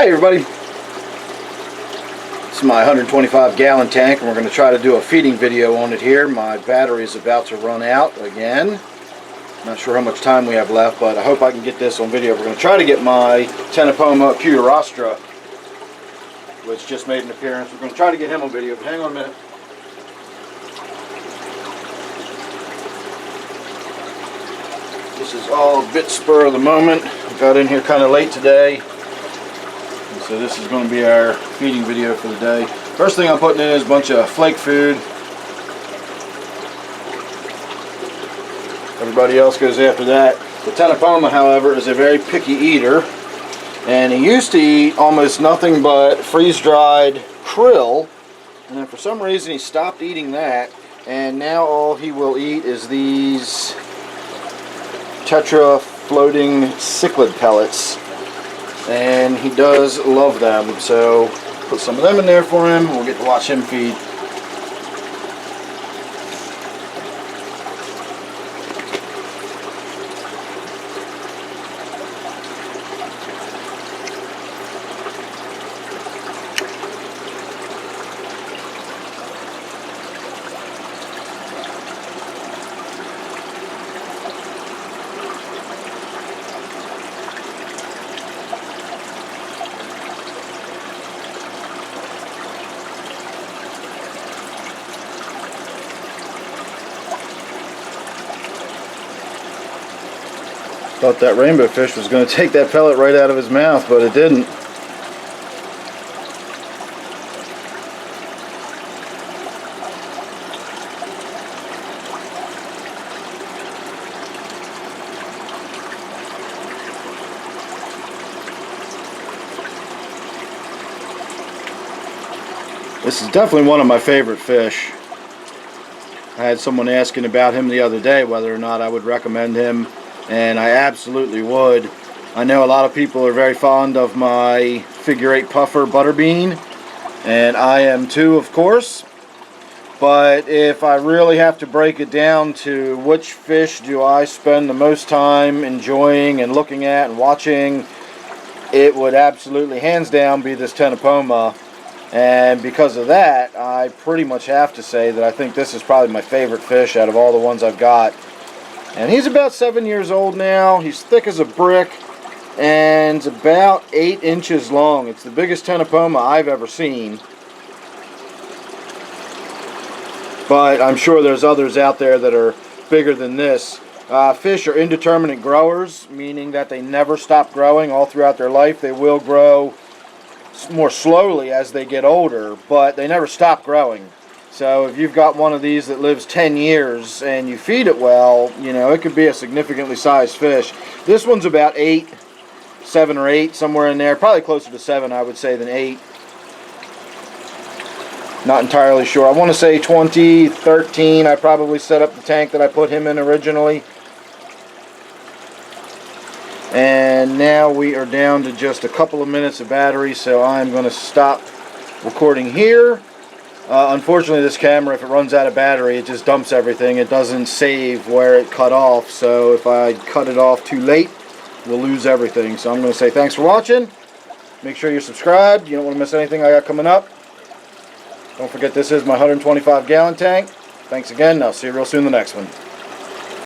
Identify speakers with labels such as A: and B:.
A: Hey everybody, this is my 125 gallon tank and we're going to try to do a feeding video on it here. My battery is about to run out again. Not sure how much time we have left, but I hope I can get this on video. We're going to try to get my Ctenopoma acutirostre, which just made an appearance. We're going to try to get him on video, but hang on a minute. This is all a bit spur of the moment. I got in here kind of late today. So this is going to be our feeding video for the day. First thing I'm putting in is a bunch of flake food. Everybody else goes after that. The Ctenopoma, however, is a very picky eater. And he used to eat almost nothing but freeze-dried krill. And then for some reason he stopped eating that. And now all he will eat is these Tetra floating cichlid pellets. And he does love them, so put some of them in there for him. We'll get to watch him feed. Thought that rainbow fish was going to take that pellet right out of his mouth, but it didn't. This is definitely one of my favorite fish. I had someone asking about him the other day, whether or not I would recommend him. And I absolutely would. I know a lot of people are very fond of my figure 8 puffer butterbean, and I am too, of course. But if I really have to break it down to which fish do I spend the most time enjoying and looking at and watching, it would absolutely hands down be this Ctenopoma. And because of that, I pretty much have to say that I think this is probably my favorite fish out of all the ones I've got. And he's about 7 years old now. He's thick as a brick and about 8 inches long. It's the biggest Ctenopoma I've ever seen. But I'm sure there's others out there that are bigger than this. Fish are indeterminate growers, meaning that they never stop growing all throughout their life. They will grow more slowly as they get older, but they never stop growing. So if you've got one of these that lives 10 years and you feed it well, you know, it could be a significantly sized fish. This one's about 7 or 8, somewhere in there. Probably closer to 7, I would say, than 8. Not entirely sure. I want to say 2013, I probably set up the tank that I put him in originally. And now we are down to just a couple of minutes of battery, so I'm going to stop recording here. Unfortunately, this camera, if it runs out of battery, it just dumps everything. It doesn't save where it cut off, so if I cut it off too late, we'll lose everything. So I'm going to say thanks for watching. Make sure you're subscribed. You don't want to miss anything I got coming up. Don't forget, this is my 125 gallon tank. Thanks again, and I'll see you real soon in the next one.